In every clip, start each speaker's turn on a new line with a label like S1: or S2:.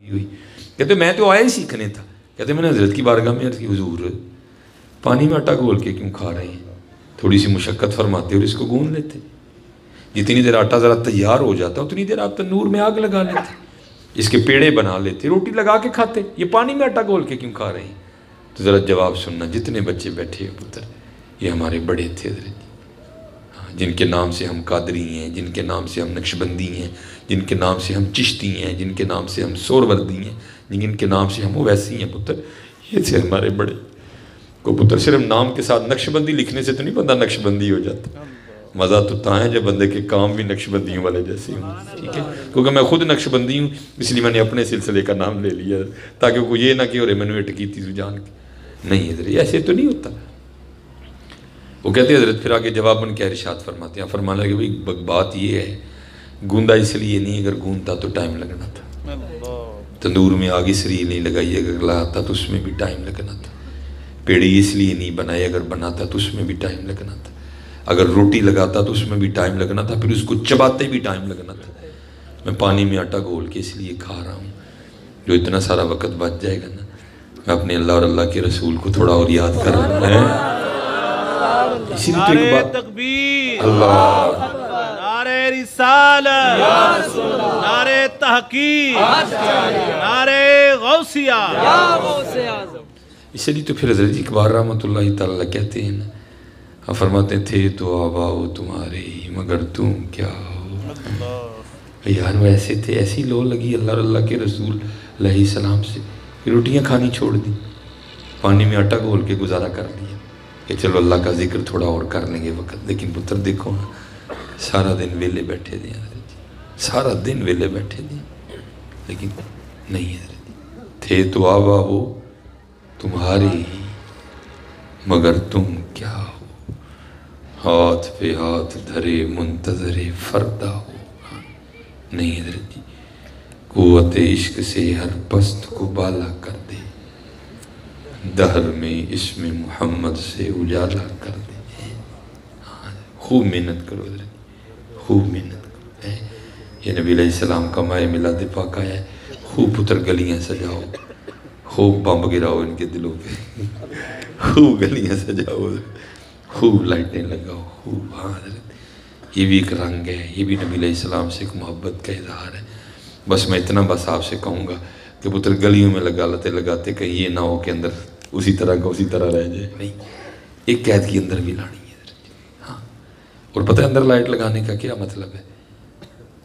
S1: ہوئی کہتے میں تو آیا ہی سیکھنے تھا. کہتے میں نے حضرت کی بارگاہ میں عرض کی حضور پانی میں آٹا گھول کے کیوں کھا رہے ہیں؟ تھوڑی سی مشقت فرماتے اور اس کو گون لیتے. جتنی دیر آٹا ذرا تیار ہو جاتا اتنی دیر آپ تنور میں آگ لگا لیتے, اس کے پیڑے بنا لیتے, روٹی لگا کے کھاتے. یہ پانی میں آٹا گھول کے کیوں کھا رہے ہیں؟ تو ذرا جواب سننا. جتنے بچے بیٹھے ہیں پتر یہ ہمارے بڑے تھے حضرت, جن کے نام سے ہم قادری ہیں, جن کے نام سے ہم نقشبندی ہیں, جن کے نام سے ہم چشتی ہیں, جن کے نام سے ہم سوروردی ہیں, جن کے نام سے ہم اویسی ہیں. پتر یہ تھے ہمارے بڑے. کو پتر صرف نام کے ساتھ نقشبندی لکھنے سے تو نہیں بندہ نقشبندی ہو جاتا. مزہ تو تا ہے جب بندے کے کام بھی نقشبندیوں والے جیسے ہوں. ٹھیک ہے, کیونکہ میں خود نقشبندی ہوں اس لیے میں نے اپنے سلسلے کا نام لے لیا تاکہ کوئی یہ نہ کہ اور میں نے اٹکی تھی جان کے. نہیں حضرت ایسے تو نہیں ہوتا. وہ کہتے ہیں حضرت پھر آگے جواباً کیا ارشاد فرماتے ہیں. فرمانا کہ بھئی بات یہ ہے گوندا اس لیے نہیں, اگر گوندا تو ٹائم لگنا تھا. تندور میں آگ اس لیے نہیں لگائی, اگر لگاتا تو اس میں بھی ٹائم لگنا تھا. پیڑی اس لیے نہیں بنائی, اگر بناتا تو اس میں بھی ٹائم لگنا تھا. اگر روٹی لگاتا تو اس میں بھی ٹائم لگنا تھا, پھر اس کو چباتے بھی ٹائم لگنا تھا. میں پانی میں آٹا گھول کے اس لیے کھا رہا ہوں جو اتنا سارا وقت بچ جائے گا نا میں اپنے اللہ اور اللہ کے رسول کو تھوڑا اور یاد کر رہا ہوں. اسی لیے تو ایک بات
S2: تکبیر,
S1: اللہ,
S2: نعرہ رسالت, نعرہ تحقیق, نعرہ غوثیہ.
S1: اسی لیے تو پھر حضرت اقبال رحمۃ اللہ تعالیٰ کہتے ہیں نا, فرماتے تھے تو آباؤ تمہارے مگر تم کیا ہو. یار ویسے تھے, ایسی لو لگی اللہ اور اللہ کے رسول علیہ السلام سے, روٹیاں کھانی چھوڑ دی, پانی میں آٹا گھول کے گزارا کر دیا کہ چلو اللہ کا ذکر تھوڑا اور کر لیں گے وقت. لیکن پتر دیکھو نا سارا دن ویلے بیٹھے دیں حضرت, سارا دن ویلے بیٹھے دیں. لیکن نہیں حضرت, تھے تو آبا ہو تمہارے ہی مگر تم کیا ہو, ہاتھ پہ ہاتھ دھرے منتظر فردا ہو. نہیں حضرت جی, قوت عشق سے ہر پست کو بالا کر دے, دہر میں اسم محمد سے اجالا کر دے. خوب محنت کرو حضرت, خوب محنت کرو. یہ نبی علیہ السلام کا ماہ میلاد پاک آیا ہے, خوب پتر گلیاں سجاؤ, خوب بمب گراؤ ان کے دلوں پہ, خوب گلیاں سجاؤ, خوب لائٹیں لگاؤ, خوب. ہاں حضرت یہ بھی ایک رنگ ہے, یہ بھی نبی علیہ السلام سے ایک محبت کا اظہار ہے. بس میں اتنا بس آپ سے کہوں گا کہ پتر گلیوں میں لگاتے کہیں یہ نہ ہو کہ اندر اسی طرح کا اسی طرح رہ جائے. نہیں, ایک قید کی اندر بھی لانی ہے. ہاں, اور پتہ ہے اندر لائٹ لگانے کا کیا مطلب ہے؟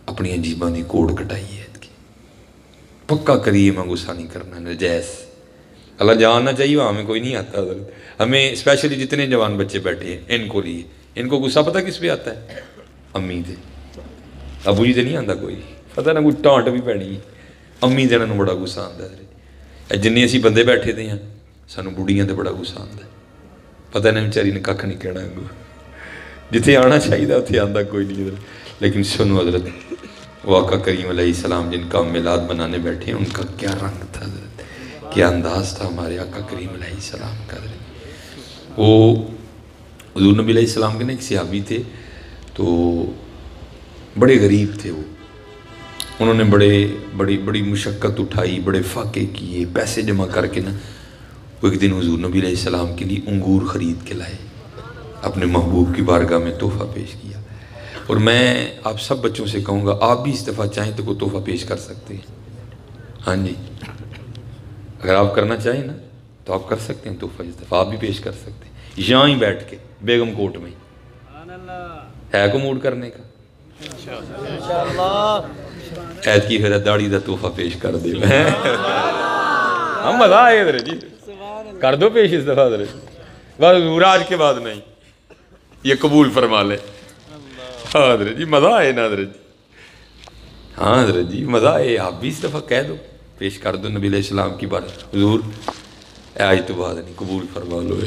S1: اپنی عجیباں دی کوڑ کٹائی ہے پکا کریے, میں غصہ نہیں کرنا. نجیس اللہ جاننا چاہیے, وہاں ہمیں کوئی نہیں آتا حضرت. ہمیں اسپیشلی جتنے جوان بچے بیٹھے ہیں ان کو لیے, ان کو غصہ پتہ کس پہ آتا ہے؟ امی دے, ابو جی دے نہیں آتا کوئی, پتہ نہ کوئی ٹانٹ بھی پینی ہے. امی دے انہوں بڑا غصہ آتا ہے. جنہیں اسی بندے بیٹھے دے ہیں سانو بڑھیاں دے بڑا غصہ آتا ہے. پتہ نہیں بیچاری نے ککھ نہیں کہنا, جتنے آنا چاہیے اتنے آتا کوئی نہیں حضرت. لیکن سنو حضرت, وہ آقا کریم علیہ السلام جن کا میلاد بنانے بیٹھے ہیں ان کا کیا رنگ تھا حضرت, کیا انداز تھا ہمارے آقا کریم علیہ السلام کا حضرت. وہ حضور نبی علیہ السلام کے نا ایک صحابی تھے, تو بڑے غریب تھے. وہ انہوں نے بڑی مشقت اٹھائی, بڑے فاقے کیے, پیسے جمع کر کے نا وہ ایک دن حضور نبی علیہ السلام کے لیے انگور خرید کے لائے, اپنے محبوب کی بارگاہ میں تحفہ پیش کیا. اور میں آپ سب بچوں سے کہوں گا آپ بھی اس دفعہ چاہیں تو کوئی تحفہ پیش کر سکتے ہیں. ہاں جی, اگر آپ کرنا چاہیں نا تو آپ کر سکتے ہیں تحفہ, اس دفعہ آپ بھی پیش کر سکتے ہیں یہاں ہی بیٹھ کے بیگم کوٹ میں. ہے کو موڈ کرنے کا ایت کی پھر داڑھی دا تحفہ پیش کر دے. ہم مزہ آئے ادھر جی, کر دو پیش اس دفعہ ادھر, بس آج کے بعد نہیں, یہ قبول فرما لے. ہاں حضرت جی مزہ آئے نا حضرت جی, ہاں حضرت جی مزہ آئے. آپ بھی اس دفعہ کہہ دو, پیش کر دو نبی علیہ السلام کی بات. حضور آج تو بعد نہیں, قبول فرما لو,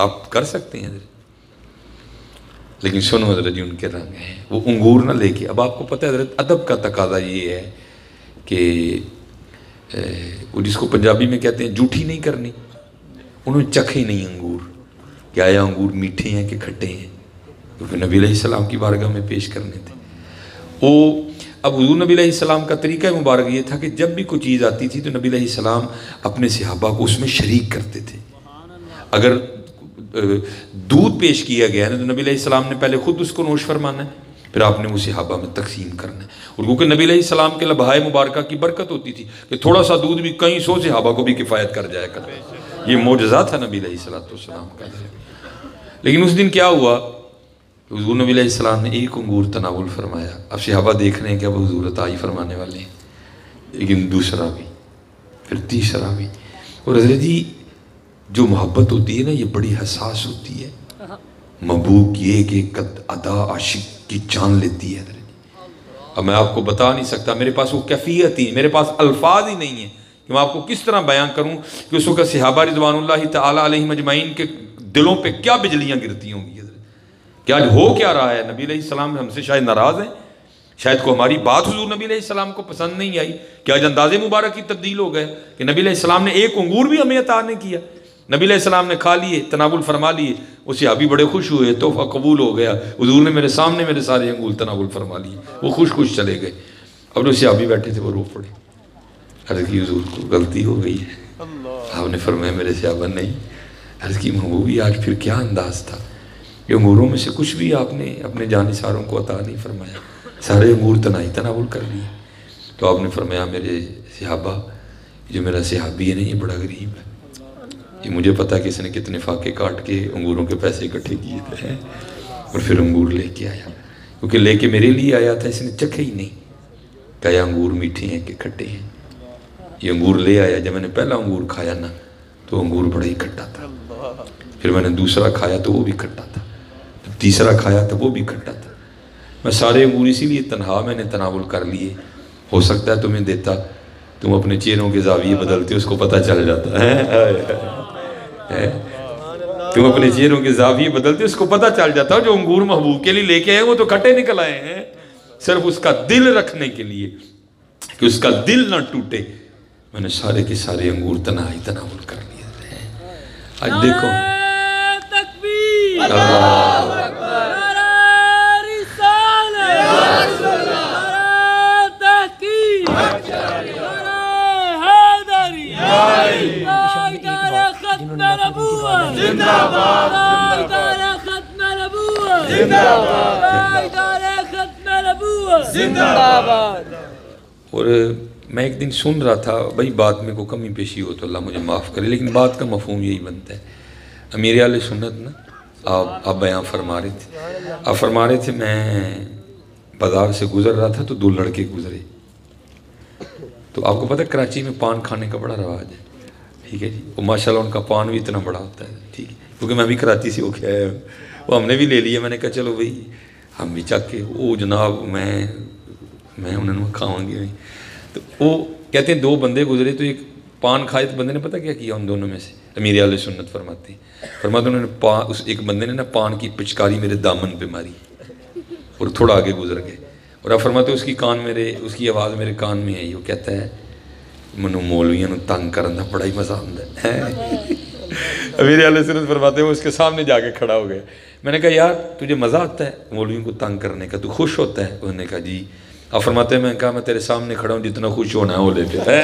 S1: آپ کر سکتے ہیں حضرت. لیکن سنو حضرت جی ان کے رنگ ہیں, وہ انگور نہ لے کے. اب آپ کو پتہ ہے حضرت ادب کا تقاضا یہ ہے کہ وہ جس کو پنجابی میں کہتے ہیں جھوٹی نہیں کرنی. انہوں نے چکھے نہیں انگور, کیا یہ انگور میٹھے ہیں کہ کھٹے ہیں, کیونکہ نبی علیہ السلام کی بارگاہ میں پیش کرنے تھے. وہ اب حضور نبی علیہ السلام کا طریقہ مبارک یہ تھا کہ جب بھی کوئی چیز آتی تھی تو نبی علیہ السلام اپنے صحابہ کو اس میں شریک کرتے تھے. اگر دودھ پیش کیا گیا ہے تو نبی علیہ السلام نے پہلے خود اس کو نوش فرمانا ہے، پھر آپ نے وہ صحابہ میں تقسیم کرنا ہے. اور کیونکہ نبی علیہ السلام کے لبہائے مبارکہ کی برکت ہوتی تھی کہ تھوڑا سا دودھ بھی کئی 100 صحابہ کو بھی کفایت کر جایا کرتا. یہ معجزہ تھا نبی علیہ السلام کا. لیکن اس دن کیا ہوا، حضور نبی علیہ السلام نے ایک انگور تناول فرمایا. اب صحابہ دیکھ رہے ہیں کہ اب حضور عطائی فرمانے والے ہیں، لیکن دوسرا بھی، پھر تیسرا بھی. اور حضرت جی جو محبت ہوتی ہے نا یہ بڑی حساس ہوتی ہے. محبوب کی ایک ایک ادا عاشق کی جان لیتی ہے حضرت جی. اب میں آپ کو بتا نہیں سکتا، میرے پاس وہ کیفیت ہی، میرے پاس الفاظ ہی نہیں ہیں کہ میں آپ کو کس طرح بیان کروں کہ اس وقت صحابہ رضوان اللہ تعالی علیہم اجمعین کے دلوں پہ کیا بجلیاں گرتی ہوں گی. کہ آج ہو کیا رہا ہے، نبی علیہ السلام ہم سے شاید ناراض ہیں، شاید کو ہماری بات حضور نبی علیہ السلام کو پسند نہیں آئی کہ آج انداز مبارک کی تبدیل ہو گئے کہ نبی علیہ السلام نے ایک انگور بھی ہمیں عطا نہیں کیا. نبی علیہ السلام نے کھا لیے، تناول فرما لیے، وہ صحابی بڑے خوش ہوئے، تحفہ قبول ہو گیا، حضور نے میرے سامنے میرے سارے انگور تناول فرما لیے، وہ خوش خوش چلے گئے. اب جو صحابی بیٹھے تھے وہ رو پڑے، عرض کی حضور کو غلطی ہو گئی ہے. آپ نے فرمایا میرے صحابہ نہیں. عرض کی محبوبی آج پھر کیا انداز تھا، یہ انگوروں میں سے کچھ بھی آپ نے اپنے جانثاروں کو عطا نہیں فرمایا، سارے انگور تناول کر لیے. تو آپ نے فرمایا میرے صحابہ، جو میرا صحابی ہے نا یہ بڑا غریب ہے، یہ مجھے پتا کہ اس نے کتنے فاقے کاٹ کے انگوروں کے پیسے اکٹھے کیے تھے اور پھر انگور لے کے آیا، کیونکہ لے کے میرے لیے آیا تھا، اس نے چکھے ہی نہیں، کہا انگور میٹھے ہیں کہ کھٹے ہیں. یہ انگور لے آیا، جب میں نے پہلا انگور کھایا نا تو انگور بڑا ہی کھٹا تھا، پھر میں نے دوسرا کھایا تو وہ بھی کھٹا تھا، تیسرا کھایا تھا وہ بھی کھٹا تھا. میں سارے انگور اسی لیے تنہا میں نے تناول کر لیے. ہو سکتا ہے تمہیں دیتا، تم اپنے چہروں کے زاویے بدلتے اس کو پتہ چل جاتا ہے. تم اپنے چہروں کے زاویے بدلتے اس کو پتہ چل جاتا. جو انگور محبوب کے لیے لے کے آئے وہ تو کھٹے نکل آئے ہیں، صرف اس کا دل رکھنے کے لیے کہ اس کا دل نہ ٹوٹے میں نے سارے کے سارے انگور تناول کر لیے. آج دیکھو
S3: اللہ اکبر، نعرہ رسالت، نعرہ تحقیق، نعرہ حیدری، نعرہ ختم نبوت، زندہ باد، نعرہ ختم نبوت، زندہ باد، نعرہ ختم نبوت، زندہ باد.
S1: اور میں ایک دن سن رہا تھا، بھائی بات میں کو کمی پیشی ہو تو اللہ مجھے معاف کرے، لیکن بات کا مفہوم یہی بنتا ہے. امیر اہل سنت نا آپ بیان فرما رہے تھے، آپ فرما رہے تھے میں بازار سے گزر رہا تھا تو 2 لڑکے گزرے. تو آپ کو پتہ ہے کراچی میں پان کھانے کا بڑا رواج ہے، ٹھیک ہے جی. وہ ماشاءاللہ ان کا پان بھی اتنا بڑا ہوتا ہے، ٹھیک ہے، کیونکہ میں بھی کراچی سے ہو کے آیا ہوں، وہ ہم نے بھی لے لیا. میں نے کہا چلو بھائی ہم بھی چک کے، وہ جناب میں انہوں نے کھاؤں گے. تو وہ کہتے ہیں 2 بندے گزرے تو ایک پان کھائے تو بندے نے پتہ کیا کیا ان دونوں میں سے، امیر اہل سنت فرماتے ہیں انہوں نے اس ایک بندے نے نا پان کی پچکاری میرے دامن پہ ماری اور تھوڑا آگے گزر گئے. اور آپ فرماتے ہیں اس کی آواز میرے کان میں آئی، وہ کہتا ہے منو مولویاں نو تنگ کرنا بڑا ہی مزہ آتا ہے. امیر اہل سنت فرماتے ہیں وہ اس کے سامنے جا کے کھڑا ہو گیا. میں نے کہا یار تجھے مزہ آتا ہے مولویوں کو تنگ کرنے کا، تو خوش ہوتا ہے؟ انہوں نے کہا جی. آپ فرماتے ہیں میں کہا میں تیرے سامنے کھڑا ہوں، جتنا خوش ہونا ہے وہ لے پہ.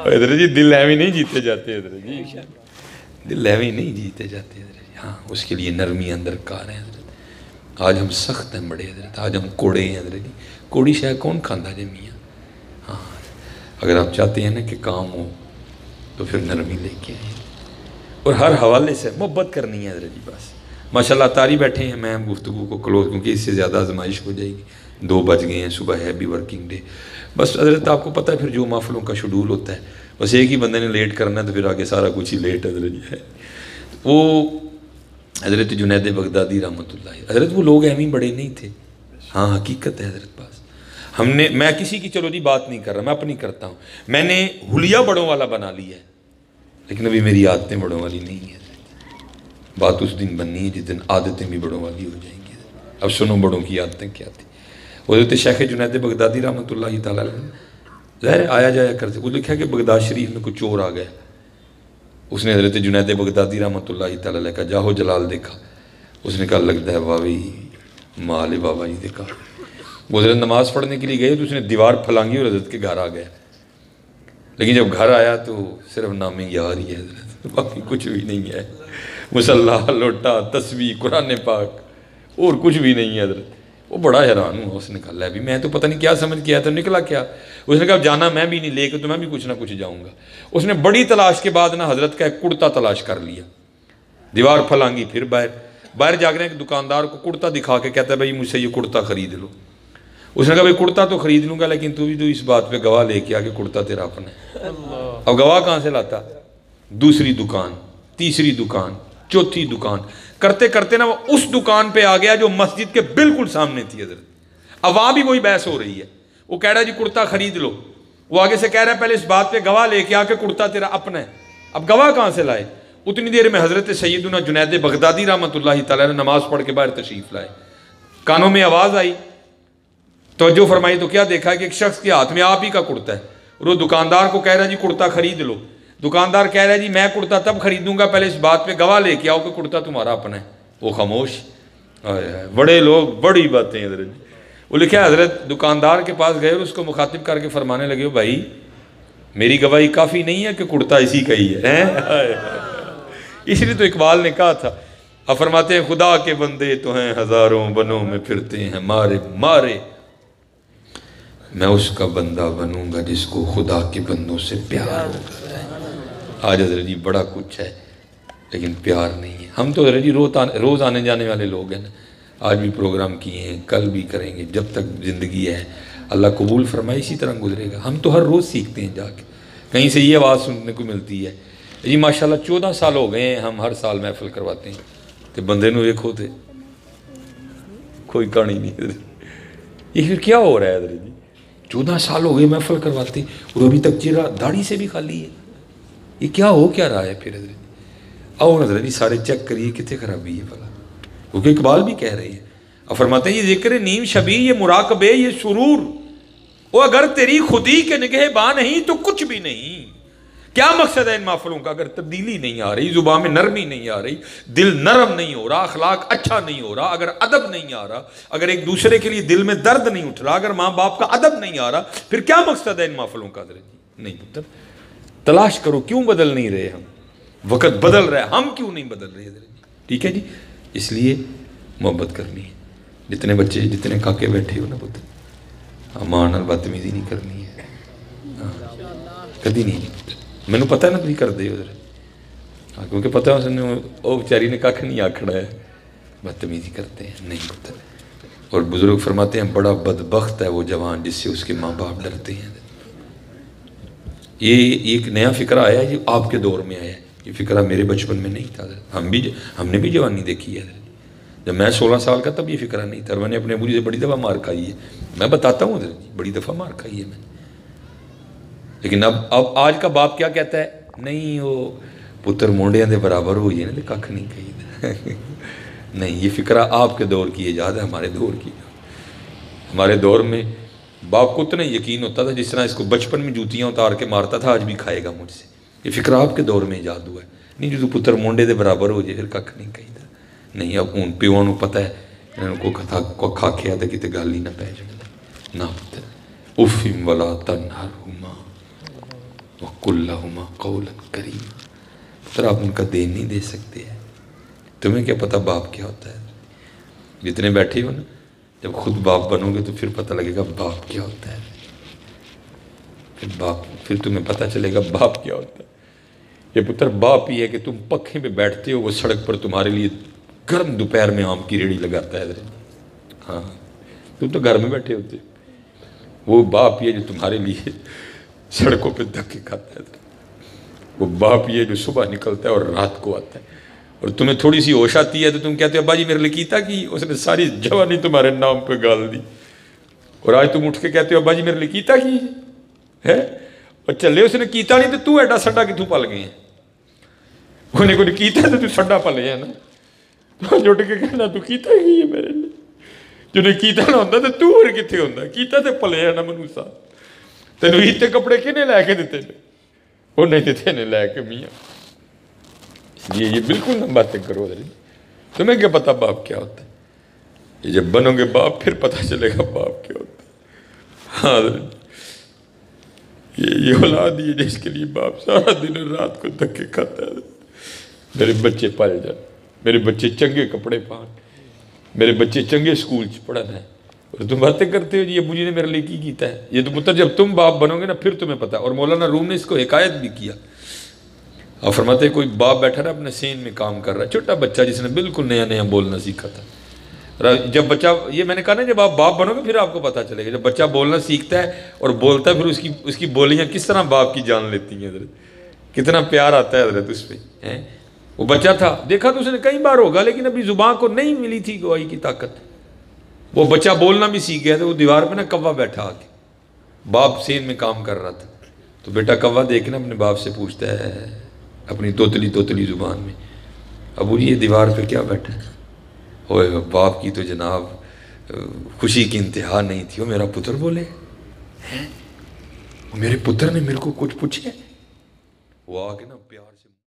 S1: حضرت جی دل ایویں نہیں جیتے جاتے، حضرت جی دل ایویں نہیں جیتے جاتے حضرت جی. ہاں اس کے لیے نرمی اندر کار ہے حضرت. آج ہم سخت ہیں بڑے حضرت، آج ہم کوڑے ہیں حضرت جی. کوڑی شاید کون کھاندہ جی میاں. ہاں اگر آپ چاہتے ہیں نا کہ کام ہو تو پھر نرمی لے کے آئیں اور ہر حوالے سے محبت کرنی ہے حضرت جی. بس ماشاءاللہ تاری بیٹھے ہیں، میں گفتگو کو کلوز کیونکہ اس سے زیادہ آزمائش ہو جائے گی. 2 بج گئے ہیں، صبح ہے بھی ورکنگ ڈے. بس حضرت آپ کو پتہ ہے پھر جو محفلوں کا شیڈول ہوتا ہے بس ایک ہی بندے نے لیٹ کرنا ہے تو پھر آگے سارا کچھ ہی لیٹ حضرت جی ہے. وہ حضرت جنید بغدادی رحمۃ اللہ، حضرت وہ لوگ اہمی بڑے نہیں تھے. ہاں حقیقت ہے حضرت. پاس میں کسی کی چلو جی بات نہیں کر رہا، میں اپنی کرتا ہوں. میں نے حلیہ بڑوں والا بنا لیا ہے لیکن ابھی میری عادتیں بڑوں والی نہیں ہیں. بات اس دن بننی ہے جس دن عادتیں بھی بڑوں والی ہو جائیں گی. اب سنو بڑوں کی عادتیں کیا تھی. حضرت شیخ جنید بغدادی رحمۃ اللہ تعالیٰ ظاہر آیا جایا کرتے. وہ لکھا کہ بغداد شریف میں کوئی چور آ گیا. اس نے حضرت جنید بغدادی رحمۃ اللہ تعالیٰ کا جاہو جلال دیکھا. اس نے کہا لگتا ہے بابی مال بابا جی دیکھا. وہ حضرت نماز پڑھنے کے لیے گئے تو اس نے دیوار پھلانگی اور حضرت کے گھر آ گیا، لیکن جب گھر آیا تو صرف نام یار ہی ہے حضرت، باقی کچھ بھی نہیں ہے، مصلی، لوٹا، تسبیح، قرآن پاک اور کچھ بھی نہیں ہے حضرت۔ وہ بڑا حیران ہوا، اس نے کہا لے بھی میں تو پتہ نہیں کیا سمجھ کے آیا تھا، نکلا کیا؟ اس نے کہا جانا میں بھی نہیں، لے کے تو میں بھی کچھ نہ کچھ جاؤں گا۔ اس نے بڑی تلاش کے بعد نا حضرت کا ایک کرتا تلاش کر لیا، دیوار پھلانگی، پھر باہر جا کر ایک دکاندار کو کرتا دکھا کے کہتا ہے بھائی مجھ سے یہ کرتا خرید لو۔ اس نے کہا بھائی کرتا تو خرید لوں گا لیکن تو بھی تو اس بات پہ گواہ لے کے آ کہ کرتا تیرا اپنا ہے۔ اب گواہ کہاں سے لاتا؟ دوسری دکان، تیسری دکان، چوتھی دکان، کرتے کرتے نا وہ اس دکان پہ آ گیا جو مسجد کے بالکل سامنے تھی حضرت۔ اب وہاں بھی وہی بحث ہو رہی ہے، وہ کہہ رہا ہے جی کرتا خرید لو، وہ آگے سے کہہ رہا ہے پہلے اس بات پہ گواہ لے کے آ کہ کرتا تیرا اپنا ہے۔ اب گواہ کہاں سے لائے؟ اتنی دیر میں حضرت سیدنا جنید بغدادی رحمۃ اللہ تعالیٰ نے نماز پڑھ کے باہر تشریف لائے، کانوں میں آواز آئی، توجہ فرمائی تو کیا دیکھا کہ ایک شخص کے ہاتھ میں آپ ہی کا کرتا ہے، اور وہ دکاندار کو کہہ رہا ہے جی کرتا خرید لو۔ دکاندار کہہ رہا ہے جی میں کرتا تب خریدوں گا پہلے اس بات پہ گواہ لے کے آؤ کہ کرتا تمہارا اپنا ہے۔ وہ خاموش۔ بڑے لوگ بڑی باتیں حضرت۔ وہ لکھا ہے حضرت دکاندار کے پاس گئے اور اس کو مخاطب کر کے فرمانے لگے بھائی میری گواہی کافی نہیں ہے کہ کرتا اسی کا ہی ہے۔ اس لیے تو اقبال نے کہا تھا، اب فرماتے ہیں خدا کے بندے تو ہیں ہزاروں بنوں میں پھرتے ہیں مارے مارے، میں اس کا بندہ بنوں گا جس کو خدا کے بندوں سے پیار ہوگا۔ آج حضرت جی بڑا کچھ ہے لیکن پیار نہیں ہے۔ ہم تو حضرت جی روز آنے جانے والے لوگ ہیں نا، آج بھی پروگرام کیے ہیں، کل بھی کریں گے، جب تک زندگی ہے اللہ قبول فرمائے اسی طرح گزرے گا۔ ہم تو ہر روز سیکھتے ہیں، جا کے کہیں سے یہ آواز سننے کو ملتی ہے جی ماشاءاللہ 14 سال ہو گئے ہیں ہم ہر سال محفل کرواتے ہیں، تو بندے نو ایک ہوتے کوئی کہانی نہیں۔ یہ پھر کیا ہو رہا ہے حضرت جی؟ 14 سال ہو گئے محفل کرواتے اور ابھی تک چہرہ داڑھی سے بھی خالی ہے، یہ کیا ہو کیا رہا ہے پھر حضرت؟ آؤ حضرت جی سارے چیک کریے کتنے خرابی ہے بھلا، کیونکہ اقبال بھی کہہ رہے ہیں۔ اب فرماتے ہیں یہ ذکر نیم شبی، یہ مراقبے، یہ سرور، وہ اگر تیری خودی کے نگہباں نہیں تو کچھ بھی نہیں۔ کیا مقصد ہے ان محفلوں کا؟ اگر تبدیلی نہیں آ رہی، زبان میں نرمی نہیں آ رہی، دل نرم نہیں ہو رہا، اخلاق اچھا نہیں ہو رہا، اگر ادب نہیں آ رہا، اگر ایک دوسرے کے لیے دل میں درد نہیں اٹھ رہا، اگر ماں باپ کا ادب نہیں آ رہا، پھر کیا مقصد ہے ان محفلوں کا حضرت جی؟ نہیں پتر، تلاش کرو کیوں بدل نہیں رہے ہم؟ وقت بدل رہا ہے، ہم کیوں نہیں بدل رہے حضرت جی؟ ٹھیک ہے جی، اس لیے محبت کرنی ہے۔ جتنے بچے جتنے کاکے بیٹھے ہو نا پتر، امان اور بدتمیزی نہیں کرنی ہے، کدی نہیں۔ میں نے پتہ نا تھی کر دے ادھر، کیونکہ پتہ ہے اس نے وہ بیچاری نے کھ نہیں آکھڑا ہے، بدتمیزی کرتے ہیں نہیں پتہ۔ اور بزرگ فرماتے ہیں بڑا بدبخت ہے وہ جوان جس سے اس کے ماں باپ ڈرتے ہیں۔ یہ ایک نیا فکرہ آیا ہے، یہ آپ کے دور میں آیا ہے، یہ فکرہ میرے بچپن میں نہیں تھا۔ ہم نے بھی جوانی دیکھی ہے، جب میں 16 سال کا تب یہ فکرہ نہیں تھا، میں نے اپنے ابو جی سے بڑی دفعہ مار کھائی ہے، میں بتاتا ہوں بڑی دفعہ مار کھائی ہے میں نے۔ لیکن اب آج کا باپ کیا کہتا ہے؟ نہیں وہ پتر مونڈیاں دے برابر ہوئی ہے نا کھ نہیں کہی۔ نہیں، یہ فکرہ آپ کے دور کی ایجاد ہے، ہمارے دور کی۔ ہمارے دور میں باپ کو اتنا یقین ہوتا تھا جس طرح اس کو بچپن میں جوتیاں اتار کے مارتا تھا، آج بھی کھائے گا مجھ سے۔ یہ فکرہ آپ کے دور میں ایجاد ہوا ہے، نہیں جو پتر مونڈے دے برابر ہو جائے پھر کھ نہیں کہی دا۔ نہیں، اب ان پیوں کو پتہ ہے انہوں کو کھا کھیا تو کتے گل ہی نہ پہ جائے۔ نہ پتر اف ولا تنہرہما وقل لہما قولا کریما، پتر آپ ان کا دین نہیں دے سکتے ہیں۔ تمہیں کیا پتہ باپ کیا ہوتا ہے؟ جتنے بیٹھے ہو نا، جب خود باپ بنو گے تو پھر پتہ لگے گا باپ کیا ہوتا ہے، پھر تمہیں پتہ چلے گا باپ کیا ہوتا ہے۔ یہ پتر باپ ہی ہے کہ تم پکھے پہ بیٹھتے ہو، وہ سڑک پر تمہارے لیے گرم دوپہر میں آم کی ریڑھی لگاتا ہے۔ ہاں، تم تو گھر میں بیٹھے ہوتے، وہ باپ ہی ہے جو تمہارے لیے سڑکوں پہ دھکے کھاتا ہے۔ وہ باپ ہی ہے جو صبح نکلتا ہے اور رات کو آتا ہے، اور تمہیں تھوڑی سی ہوش آتی ہے تو تم کہتے ہو ابا جی میرے لیے کیتا کی، اس نے ساری جوانی تمہارے نام پہ گال دی، اور آج تم اٹھ کے کہتے ہو ابا جی میرے لیے کیتا کی ہے، اور چلے اس نے کیتا نہیں تو ایڈا سڈا کتوں پل گئے ہیں؟ انہیں کوئی کیتا تو سڈا پلے ہے نا، تو جٹ کے کہنا تو کیتا ہی ہے میرے لیے، جنہیں کیتا نہ ہوتا تو تو اور کتنے ہوتا، کیتا تو پلے ہے نا منوسا، تینوں ہیتے کپڑے کنے لے کے دیتے نے؟ وہ نہیں دیتے نے لے کے میاں۔ اس لیے یہ بالکل نہ باتیں کرو، تمہیں کیا پتا باپ کیا ہوتا ہے؟ یہ جب بنو گے باپ پھر پتہ چلے گا باپ کیا ہوتا ہے۔ ہاں یہ اولاد ہی ہے جس کے لیے باپ سارا دن اور رات کو دھکے کھاتا ہے۔ میرے بچے پال جائیں، میرے بچے چنگے کپڑے پہن، میرے بچے چنگے سکول پڑھن ہیں، اور تم باتیں کرتے ہو جی ابو جی نے میرے لیے کی کیتا ہے۔ یہ تو پتر جب تم باپ بنو گے نا پھر تمہیں پتا۔ اور مولانا روم نے اس کو حکایت بھی کیا، اور فرماتے ہیں کوئی باپ بیٹھا رہا اپنے سین میں کام کر رہا ہے، چھوٹا بچہ جس نے بالکل نیا نیا بولنا سیکھا تھا۔ جب بچہ، یہ میں نے کہا نا جب آپ باپ بنو گے پھر آپ کو پتہ چلے گا، جب بچہ بولنا سیکھتا ہے اور بولتا ہے پھر اس کی بولیاں کس طرح باپ کی جان لیتی ہیں حضرت، کتنا پیار آتا ہے حضرت اس پہ۔ وہ بچہ تھا، دیکھا تو اس نے کئی بار ہوگا لیکن ابھی زبان کو نہیں ملی تھی گواہی کی طاقت۔ وہ بچہ بولنا بھی سیکھ گیا تھا، وہ دیوار پہ نا کوا بیٹھا آ کے، باپ سین میں کام کر رہا تھا، تو بیٹا کوا دیکھنا اپنے باپ سے پوچھتا ہے اپنی توتلی زبان میں، ابو جی یہ دیوار پہ کیا بیٹھا ہے؟ اوے باپ کی تو جناب خوشی کی انتہا نہیں تھی، وہ میرا پتر بولے، میرے پتر نے میرے کو کچھ پوچھے، وہ آ کے نا پیار سے